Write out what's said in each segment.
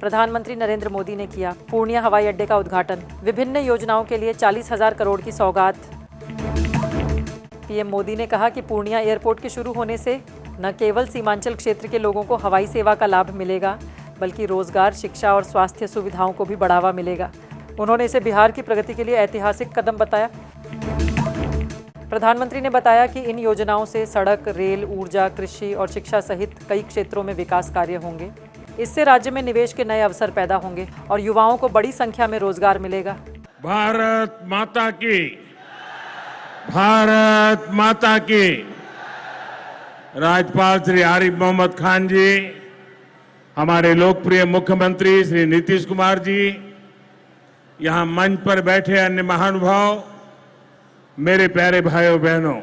प्रधानमंत्री नरेंद्र मोदी ने किया पूर्णिया हवाई अड्डे का उद्घाटन। विभिन्न योजनाओं के लिए 40,000 करोड़ की सौगात। पीएम मोदी ने कहा कि पूर्णिया एयरपोर्ट के शुरू होने से न केवल सीमांचल क्षेत्र के लोगों को हवाई सेवा का लाभ मिलेगा, बल्कि रोजगार, शिक्षा और स्वास्थ्य सुविधाओं को भी बढ़ावा मिलेगा। उन्होंने इसे बिहार की प्रगति के लिए ऐतिहासिक कदम बताया। प्रधानमंत्री ने बताया कि इन योजनाओं से सड़क, रेल, ऊर्जा, कृषि और शिक्षा सहित कई क्षेत्रों में विकास कार्य होंगे। इससे राज्य में निवेश के नए अवसर पैदा होंगे और युवाओं को बड़ी संख्या में रोजगार मिलेगा। भारत माता की, भारत माता की। राज्यपाल श्री आरिफ मोहम्मद खान जी, हमारे लोकप्रिय मुख्यमंत्री श्री नीतीश कुमार जी, यहां मंच पर बैठे अन्य महानुभाव, मेरे प्यारे भाइयों बहनों,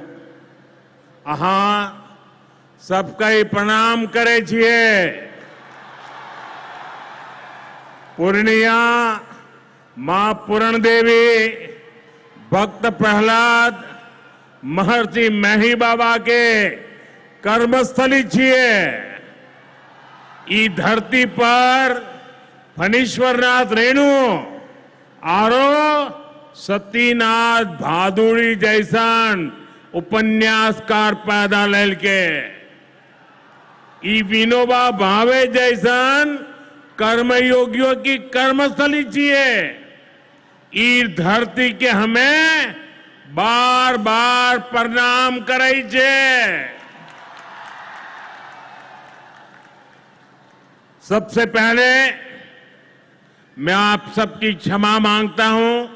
सबका ही प्रणाम करे छिए। पूर्णिया मां पूरण देवी, भक्त प्रहलाद, महर्षि मेही बाबा के कर्मस्थली छिए। ई धरती पर फणीश्वरनाथ रेणु आरो सतीनाथ भादुड़ी जैसन उपन्यासकार पैदा लेल के, ई विनोबा भावे जैसन कर्मयोगियों की कर्मस्थली छिए। ई धरती के हमें बार बार प्रणाम करे छे। सबसे पहले मैं आप सबकी क्षमा मांगता हूं।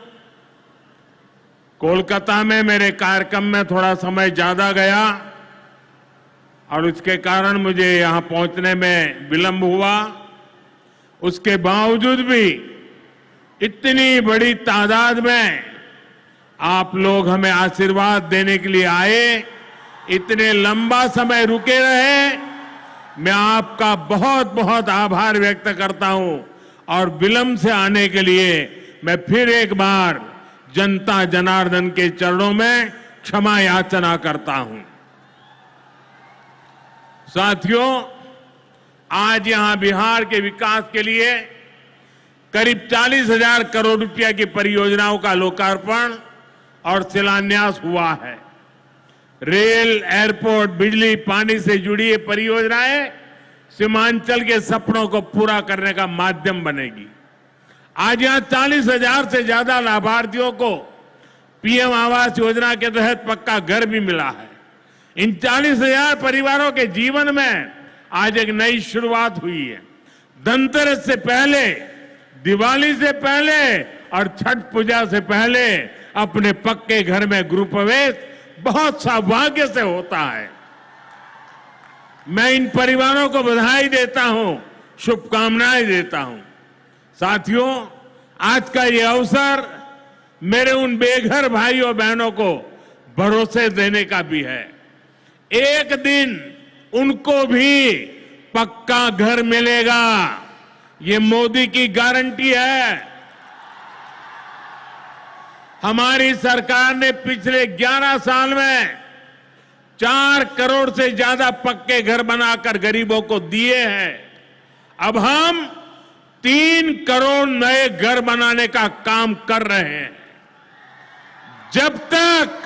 कोलकाता में मेरे कार्यक्रम में थोड़ा समय ज्यादा गया और उसके कारण मुझे यहां पहुंचने में विलंब हुआ। उसके बावजूद भी इतनी बड़ी तादाद में आप लोग हमें आशीर्वाद देने के लिए आए, इतने लंबा समय रुके रहे, मैं आपका बहुत बहुत आभार व्यक्त करता हूं। और विलंब से आने के लिए मैं फिर एक बार जनता जनार्दन के चरणों में क्षमा याचना करता हूं। साथियों, आज यहां बिहार के विकास के लिए करीब 40,000 करोड़ रुपया की परियोजनाओं का लोकार्पण और शिलान्यास हुआ है। रेल, एयरपोर्ट, बिजली, पानी से जुड़ी ये परियोजनाएं सीमांचल के सपनों को पूरा करने का माध्यम बनेगी। आज यहां 40,000 से ज्यादा लाभार्थियों को पीएम आवास योजना के तहत पक्का घर भी मिला है। इन 40,000 परिवारों के जीवन में आज एक नई शुरुआत हुई है। धनतेरस से पहले, दिवाली से पहले और छठ पूजा से पहले अपने पक्के घर में गृह प्रवेश बहुत सौभाग्य से होता है। मैं इन परिवारों को बधाई देता हूं, शुभकामनाएं देता हूं। साथियों, आज का ये अवसर मेरे उन बेघर भाइयों बहनों को भरोसे देने का भी है। एक दिन उनको भी पक्का घर मिलेगा, ये मोदी की गारंटी है। हमारी सरकार ने पिछले 11 साल में 4 करोड़ से ज्यादा पक्के घर बनाकर गरीबों को दिए हैं। अब हम 3 करोड़ नए घर बनाने का काम कर रहे हैं। जब तक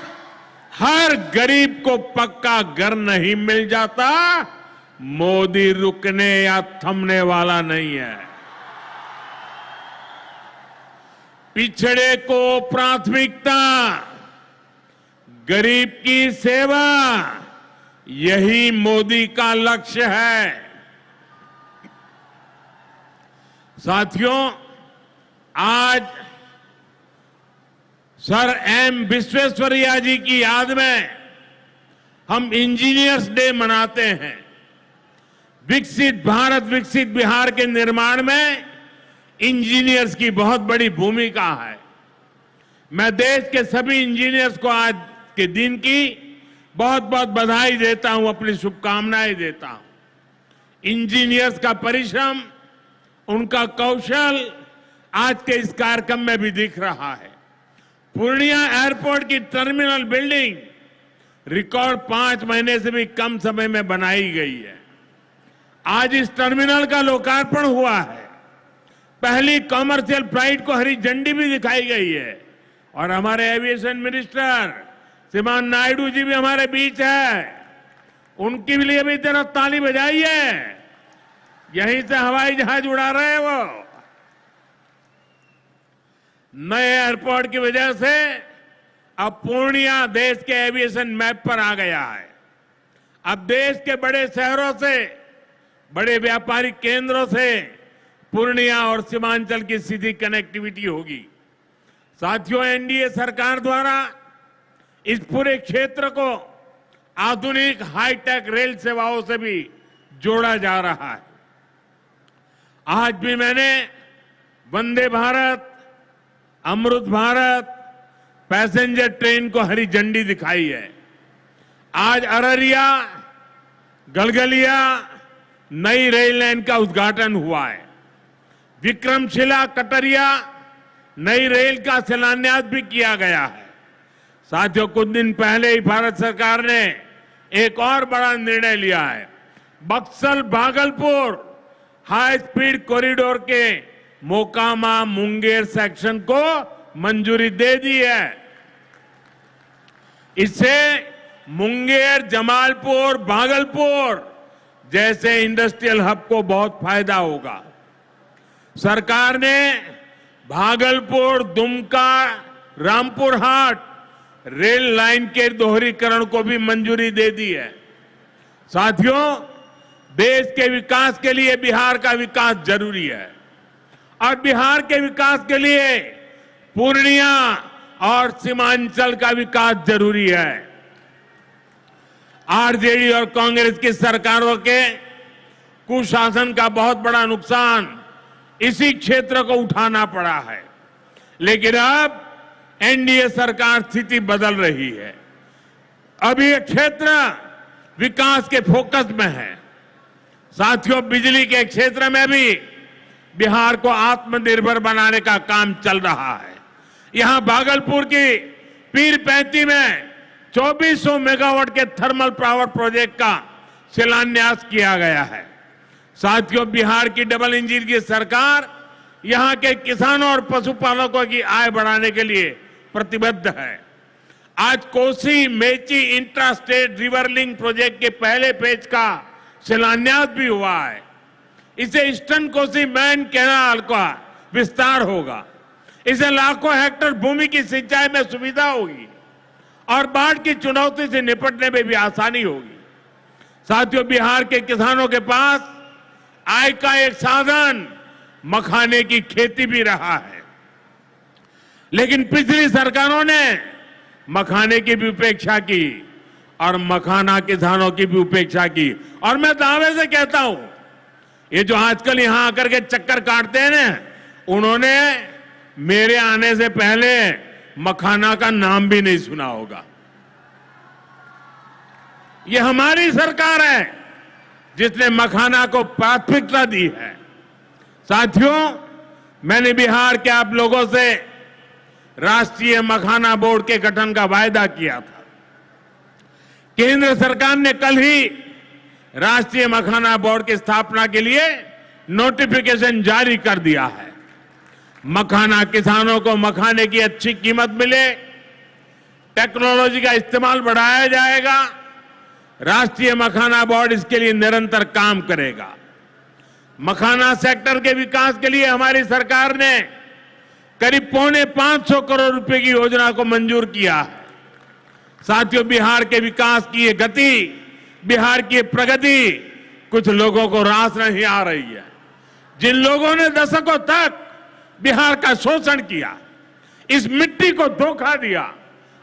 हर गरीब को पक्का घर नहीं मिल जाता, मोदी रुकने या थमने वाला नहीं है। पिछड़े को प्राथमिकता, गरीब की सेवा, यही मोदी का लक्ष्य है। साथियों, आज सर एम विश्वेश्वरैया जी की याद में हम इंजीनियर्स डे मनाते हैं। विकसित भारत, विकसित बिहार के निर्माण में इंजीनियर्स की बहुत बड़ी भूमिका है। मैं देश के सभी इंजीनियर्स को आज के दिन की बहुत बहुत बधाई देता हूं, अपनी शुभकामनाएं देता हूं। इंजीनियर्स का परिश्रम, उनका कौशल आज के इस कार्यक्रम में भी दिख रहा है। पूर्णिया एयरपोर्ट की टर्मिनल बिल्डिंग रिकॉर्ड 5 महीने से भी कम समय में बनाई गई है। आज इस टर्मिनल का लोकार्पण हुआ है। पहली कॉमर्शियल फ्लाइट को हरी झंडी भी दिखाई गई है और हमारे एविएशन मिनिस्टर श्रीमान नायडू जी भी हमारे बीच है। उनके लिए भी जरा ताली बजाइए। यहीं से हवाई जहाज उड़ा रहे हैं वो। नए एयरपोर्ट की वजह से अब पूर्णिया देश के एविएशन मैप पर आ गया है। अब देश के बड़े शहरों से, बड़े व्यापारिक केंद्रों से पूर्णिया और सीमांचल की सीधी कनेक्टिविटी होगी। साथियों, एनडीए सरकार द्वारा इस पूरे क्षेत्र को आधुनिक हाईटेक रेल सेवाओं से भी जोड़ा जा रहा है। आज भी मैंने वंदे भारत, अमृत भारत पैसेंजर ट्रेन को हरी झंडी दिखाई है। आज अररिया गलगलिया नई रेल लाइन का उद्घाटन हुआ है। विक्रमशिला कटरिया नई रेल का शिलान्यास भी किया गया है। साथियों, कुछ दिन पहले ही भारत सरकार ने एक और बड़ा निर्णय लिया है। Buxar Bhagalpur high speed corridor के मोकामा मुंगेर सेक्शन को मंजूरी दे दी है। इससे मुंगेर, जमालपुर, भागलपुर जैसे इंडस्ट्रियल हब को बहुत फायदा होगा। सरकार ने भागलपुर, दुमका, रामपुर हाट रेल लाइन के दोहरीकरण को भी मंजूरी दे दी है। साथियों, देश के विकास के लिए बिहार का विकास जरूरी है और बिहार के विकास के लिए पूर्णिया और सीमांचल का विकास जरूरी है। आरजेडी और कांग्रेस की सरकारों के कुशासन का बहुत बड़ा नुकसान इसी क्षेत्र को उठाना पड़ा है, लेकिन अब एनडीए सरकार स्थिति बदल रही है। अब ये क्षेत्र विकास के फोकस में है। साथियों, बिजली के क्षेत्र में भी बिहार को आत्मनिर्भर बनाने का काम चल रहा है। यहां भागलपुर की पीरपैंती में 2400 मेगावाट के थर्मल पावर प्रोजेक्ट का शिलान्यास किया गया है। साथियों, बिहार की डबल इंजन की सरकार यहां के किसानों और पशुपालकों की आय बढ़ाने के लिए प्रतिबद्ध है। आज Kosi Mechi intra state river link project के पहले फेज का शिलान्यास भी हुआ है। इसे ईस्टर्न कोसी मैन कैनाल का विस्तार होगा। इसे लाखों हेक्टेयर भूमि की सिंचाई में सुविधा होगी और बाढ़ की चुनौती से निपटने में भी आसानी होगी। साथियों, बिहार के किसानों के पास आय का एक साधन मखाने की खेती भी रहा है, लेकिन पिछली सरकारों ने मखाने की भी उपेक्षा की और मखाना किसानों की भी उपेक्षा की। और मैं दावे से कहता हूं, ये जो आजकल यहां आकर के चक्कर काटते हैं ना, उन्होंने मेरे आने से पहले मखाना का नाम भी नहीं सुना होगा। ये हमारी सरकार है जिसने मखाना को प्राथमिकता दी है। साथियों, मैंने बिहार के आप लोगों से राष्ट्रीय मखाना बोर्ड के गठन का वायदा किया था। केंद्र सरकार ने कल ही राष्ट्रीय मखाना बोर्ड की स्थापना के लिए नोटिफिकेशन जारी कर दिया है। मखाना किसानों को मखाने की अच्छी कीमत मिले, टेक्नोलॉजी का इस्तेमाल बढ़ाया जाएगा। राष्ट्रीय मखाना बोर्ड इसके लिए निरंतर काम करेगा। मखाना सेक्टर के विकास के लिए हमारी सरकार ने करीब 550 करोड़ रुपए की योजना को मंजूर किया है। साथियों, बिहार के विकास की ये गति, बिहार की प्रगति कुछ लोगों को रास नहीं आ रही है। जिन लोगों ने दशकों तक बिहार का शोषण किया, इस मिट्टी को धोखा दिया,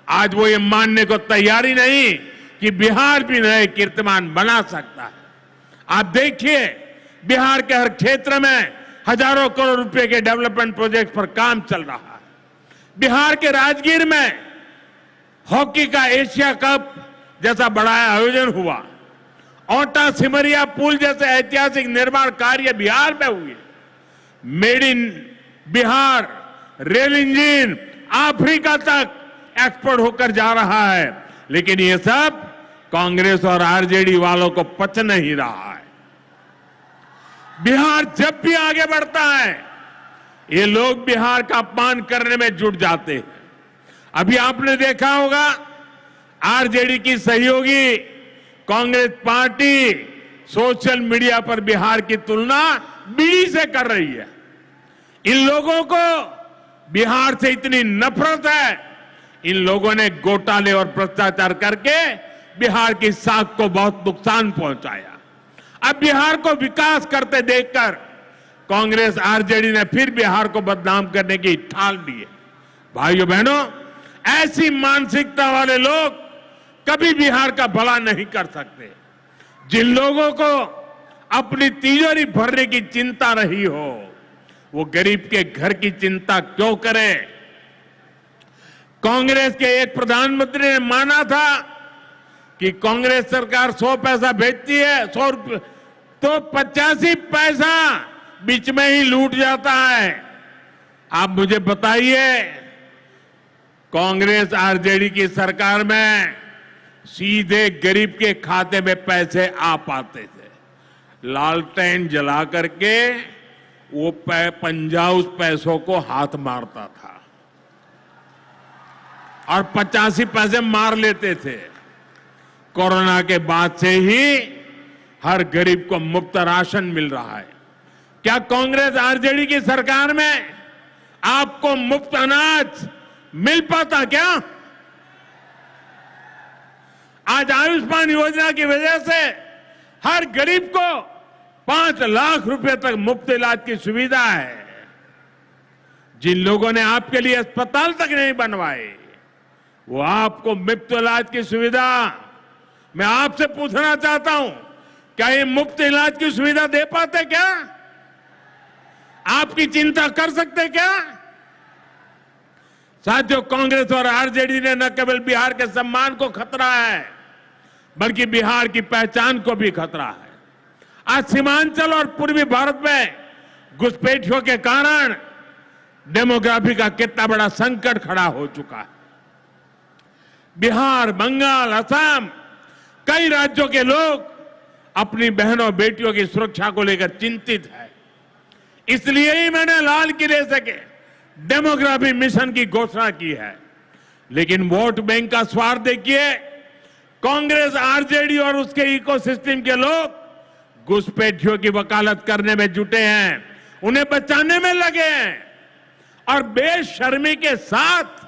आज वो ये मानने को तैयारी नहीं कि बिहार भी नए कीर्तिमान बना सकता है। आप देखिए, बिहार के हर क्षेत्र में हजारों करोड़ रुपए के डेवलपमेंट प्रोजेक्ट पर काम चल रहा है। बिहार के राजगीर में हॉकी का एशिया कप जैसा बड़ा आयोजन हुआ। ओटा सिमरिया पुल जैसे ऐतिहासिक निर्माण कार्य बिहार में हुए। Made in Bihar rail engine Africa तक एक्सपोर्ट होकर जा रहा है, लेकिन ये सब कांग्रेस और आरजेडी वालों को पच नहीं रहा है। बिहार जब भी आगे बढ़ता है, ये लोग बिहार का अपमान करने में जुट जाते हैं। अभी आपने देखा होगा आरजेडी की सहयोगी कांग्रेस पार्टी सोशल मीडिया पर बिहार की तुलना बीड़ी से कर रही है। इन लोगों को बिहार से इतनी नफरत है, इन लोगों ने घोटाले और भ्रष्टाचार करके बिहार की साख को बहुत नुकसान पहुंचाया। अब बिहार को विकास करते देखकर कांग्रेस आरजेडी ने फिर बिहार को बदनाम करने की ठान ली है। भाइयों बहनों, ऐसी मानसिकता वाले लोग कभी बिहार का भला नहीं कर सकते। जिन लोगों को अपनी तिजोरी भरने की चिंता रही हो, वो गरीब के घर की चिंता क्यों करें? कांग्रेस के एक प्रधानमंत्री ने माना था कि कांग्रेस सरकार 100 पैसा भेजती है, 100 रुपये, तो 85 पैसा बीच में ही लूट जाता है। आप मुझे बताइए, कांग्रेस आरजेडी की सरकार में सीधे गरीब के खाते में पैसे आ पाते थे। लालटेन जला करके वो पंजा उस पैसों को हाथ मारता था और 85 पैसे मार लेते थे। कोरोना के बाद से ही हर गरीब को मुफ्त राशन मिल रहा है। क्या कांग्रेस आरजेडी की सरकार में आपको मुफ्त अनाज मिल पाता क्या? आज आयुष्मान योजना की वजह से हर गरीब को 5 लाख रुपए तक मुफ्त इलाज की सुविधा है। जिन लोगों ने आपके लिए अस्पताल तक नहीं बनवाए, वो आपको मुफ्त इलाज की सुविधा, मैं आपसे पूछना चाहता हूं, क्या ये मुफ्त इलाज की सुविधा दे पाते क्या? आपकी चिंता कर सकते क्या? साथियों, कांग्रेस और आरजेडी ने न केवल बिहार के सम्मान को खतरा है, बल्कि बिहार की पहचान को भी खतरा है। आज सीमांचल और पूर्वी भारत में घुसपैठियों के कारण डेमोग्राफी का कितना बड़ा संकट खड़ा हो चुका है। बिहार, बंगाल, असम, कई राज्यों के लोग अपनी बहनों बेटियों की सुरक्षा को लेकर चिंतित है। इसलिए ही मैंने लाल किले से डेमोग्राफी मिशन की घोषणा की है। लेकिन वोट बैंक का स्वार्थ देखिए, कांग्रेस, आरजेडी और उसके इकोसिस्टम के लोग घुसपैठियों की वकालत करने में जुटे हैं, उन्हें बचाने में लगे हैं और बेशर्मी के साथ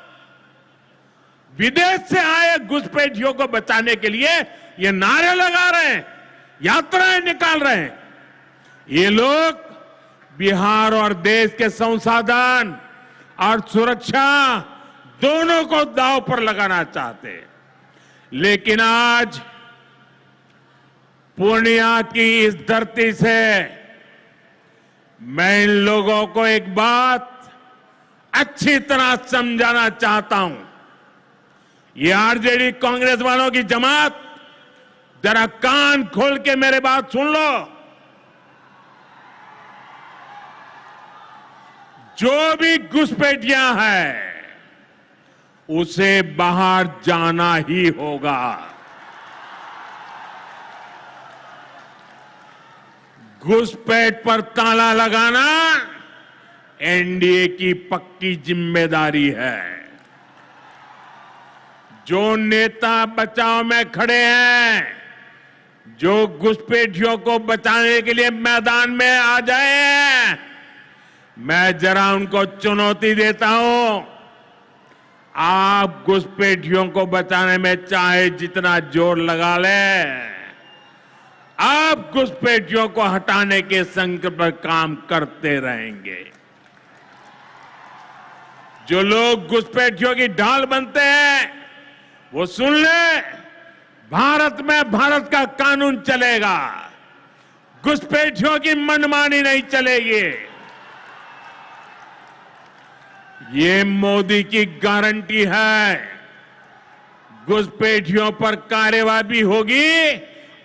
विदेश से आए घुसपैठियों को बचाने के लिए ये नारे लगा रहे हैं, यात्राएं निकाल रहे हैं। ये लोग बिहार और देश के संसाधन और सुरक्षा दोनों को दांव पर लगाना चाहते हैं। लेकिन आज पूर्णिया की इस धरती से मैं इन लोगों को एक बात अच्छी तरह समझाना चाहता हूं। ये आरजेडी कांग्रेस वालों की जमात, जरा कान खोल के मेरे बात सुन लो। जो भी घुसपैठियां हैं, उसे बाहर जाना ही होगा। घुसपैठ पर ताला लगाना एनडीए की पक्की जिम्मेदारी है। जो नेता बचाव में खड़े हैं, जो घुसपैठियों को बचाने के लिए मैदान में आ जाए, मैं जरा उनको चुनौती देता हूं। आप घुसपैठियों को बचाने में चाहे जितना जोर लगा लें, आप घुसपैठियों को हटाने के संकल्प पर काम करते रहेंगे। जो लोग घुसपैठियों की ढाल बनते हैं, वो सुन ले, भारत में भारत का कानून चलेगा, घुसपैठियों की मनमानी नहीं चलेगी। ये मोदी की गारंटी है। घुसपैठियों पर कार्रवाई भी होगी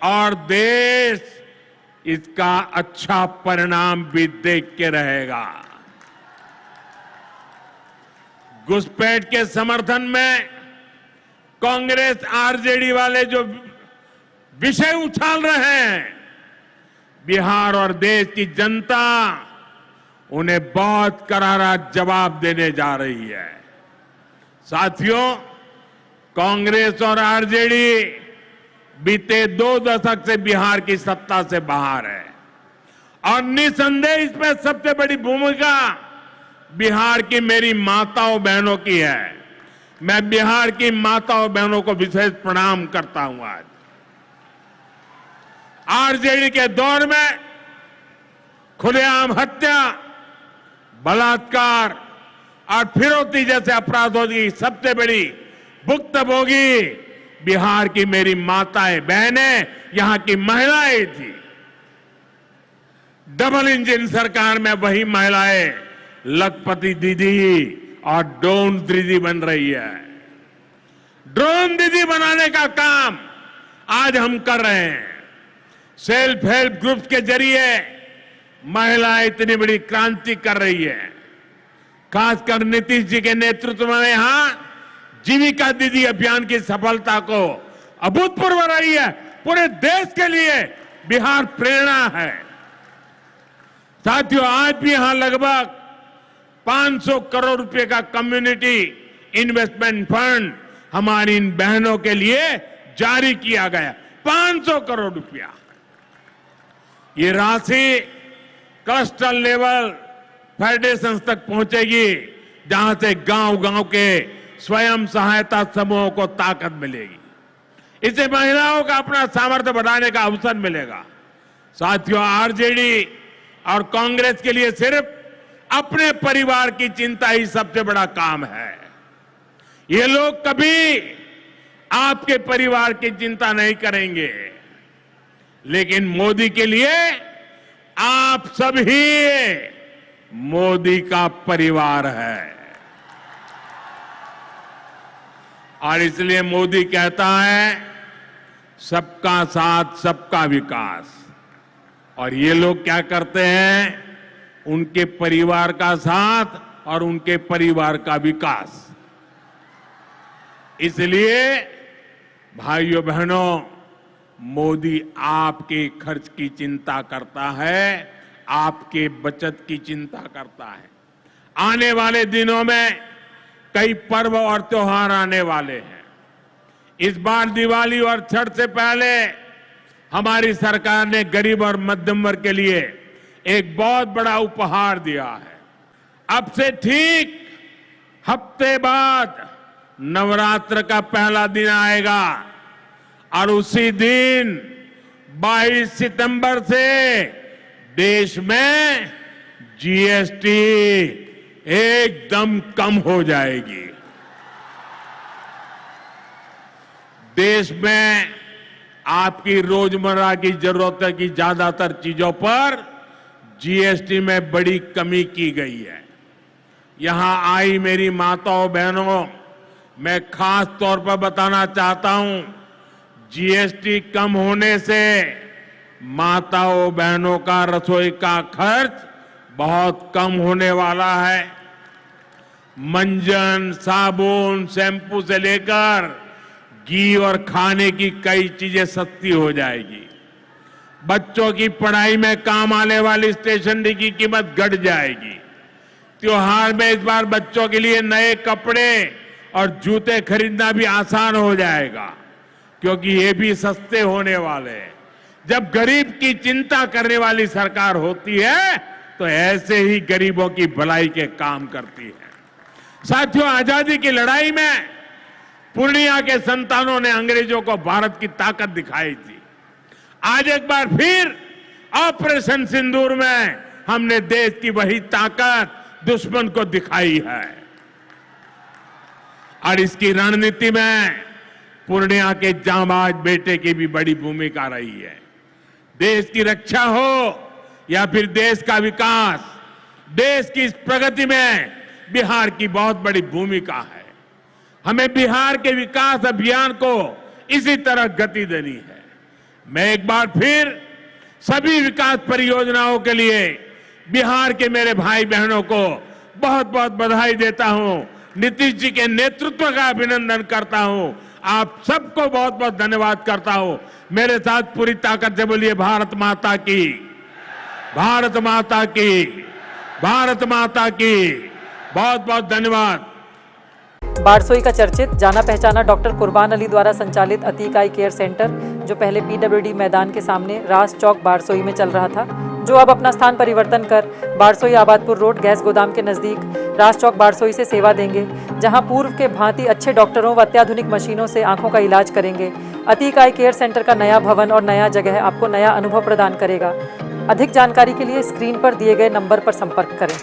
और देश इसका अच्छा परिणाम भी देख के रहेगा। घुसपैठ के समर्थन में कांग्रेस आरजेडी वाले जो विषय उछाल रहे हैं, बिहार और देश की जनता उन्हें बहुत करारा जवाब देने जा रही है। साथियों, कांग्रेस और आरजेडी बीते 2 दशक से बिहार की सत्ता से बाहर है और निसंदेह इसमें सबसे बड़ी भूमिका बिहार की मेरी माताओं बहनों की है। मैं बिहार की माताओं बहनों को विशेष प्रणाम करता हूं। आज आरजेडी के दौर में खुलेआम हत्या, बलात्कार और फिरौती जैसे अपराधों की सबसे बड़ी भुक्तभोगी बिहार की मेरी माताएं बहनें, यहां की महिलाएं थी। डबल इंजन सरकार में वही महिलाएं लखपति दीदी और ड्रोन दीदी बन रही है। ड्रोन दीदी बनाने का काम आज हम कर रहे हैं। सेल्फ हेल्प ग्रुप्स के जरिए महिलाएं इतनी बड़ी क्रांति कर रही है। खासकर नीतीश जी के नेतृत्व में यहां जीविका दीदी अभियान की सफलता को अभूतपूर्व रही है। पूरे देश के लिए बिहार प्रेरणा है। साथियों, आज भी यहां लगभग 500 करोड़ रुपए का कम्युनिटी इन्वेस्टमेंट फंड हमारी इन बहनों के लिए जारी किया गया। 500 करोड़ रुपया। ये राशि क्लस्टर लेवल फेडरेशन तक पहुंचेगी, जहां से गांव-गांव के स्वयं सहायता समूहों को ताकत मिलेगी। इससे महिलाओं का अपना सामर्थ्य बढ़ाने का अवसर मिलेगा। साथियों, आरजेडी और कांग्रेस के लिए सिर्फ अपने परिवार की चिंता ही सबसे बड़ा काम है। ये लोग कभी आपके परिवार की चिंता नहीं करेंगे, लेकिन मोदी के लिए आप सभी मोदी का परिवार है। और इसलिए मोदी कहता है, सबका साथ सबका विकास। और ये लोग क्या करते हैं? उनके परिवार का साथ और उनके परिवार का विकास। इसलिए भाइयों बहनों, मोदी आपके खर्च की चिंता करता है, आपके बचत की चिंता करता है। आने वाले दिनों में कई पर्व और त्योहार आने वाले हैं। इस बार दिवाली और छठ से पहले हमारी सरकार ने गरीब और मध्यम वर्ग के लिए एक बहुत बड़ा उपहार दिया है। अब से ठीक हफ्ते बाद नवरात्र का पहला दिन आएगा और उसी दिन 22 सितंबर से देश में जीएसटी एकदम कम हो जाएगी। देश में आपकी रोजमर्रा की जरूरत की ज्यादातर चीजों पर जीएसटी में बड़ी कमी की गई है। यहां आई मेरी माताओं बहनों, मैं खास तौर पर बताना चाहता हूं, जीएसटी कम होने से माताओं बहनों का रसोई का खर्च बहुत कम होने वाला है। मंजन, साबुन, शैम्पू से लेकर घी और खाने की कई चीजें सस्ती हो जाएगी। बच्चों की पढ़ाई में काम आने वाली स्टेशनरी की कीमत घट जाएगी। त्योहार में इस बार बच्चों के लिए नए कपड़े और जूते खरीदना भी आसान हो जाएगा, क्योंकि ये भी सस्ते होने वाले हैं। जब गरीब की चिंता करने वाली सरकार होती है तो ऐसे ही गरीबों की भलाई के काम करती है। साथियों, आजादी की लड़ाई में पूर्णिया के संतानों ने अंग्रेजों को भारत की ताकत दिखाई थी। आज एक बार फिर ऑपरेशन सिंदूर में हमने देश की वही ताकत दुश्मन को दिखाई है। और इसकी रणनीति में पूर्णिया के जांबाज बेटे की भी बड़ी भूमिका रही है। देश की रक्षा हो या फिर देश का विकास, देश की इस प्रगति में बिहार की बहुत बड़ी भूमिका है। हमें बिहार के विकास अभियान को इसी तरह गति देनी है। मैं एक बार फिर सभी विकास परियोजनाओं के लिए बिहार के मेरे भाई बहनों को बहुत बहुत बधाई देता हूं। नीतीश जी के नेतृत्व का अभिनंदन करता हूं। आप सबको बहुत बहुत धन्यवाद करता हूं। मेरे साथ पूरी ताकत से बोलिए, भारत माता की, भारत माता की, भारत माता की बहुत बहुत धन्यवाद। बारसोई का चर्चित जाना पहचाना डॉक्टर कुर्बान अली द्वारा संचालित अतीक आई केयर सेंटर, जो पहले पीडब्ल्यूडी मैदान के सामने रास चौक बारसोई में चल रहा था, जो अब अपना स्थान परिवर्तन कर बारसोई आबादपुर रोड गैस गोदाम के नजदीक रास चौक बारसोई से सेवा देंगे, जहां पूर्व के भांति अच्छे डॉक्टरों व अत्याधुनिक मशीनों से आंखों का इलाज करेंगे। अतीक आई केयर सेंटर का नया भवन और नया जगह आपको नया अनुभव प्रदान करेगा। अधिक जानकारी के लिए स्क्रीन पर दिए गए नंबर पर संपर्क करें।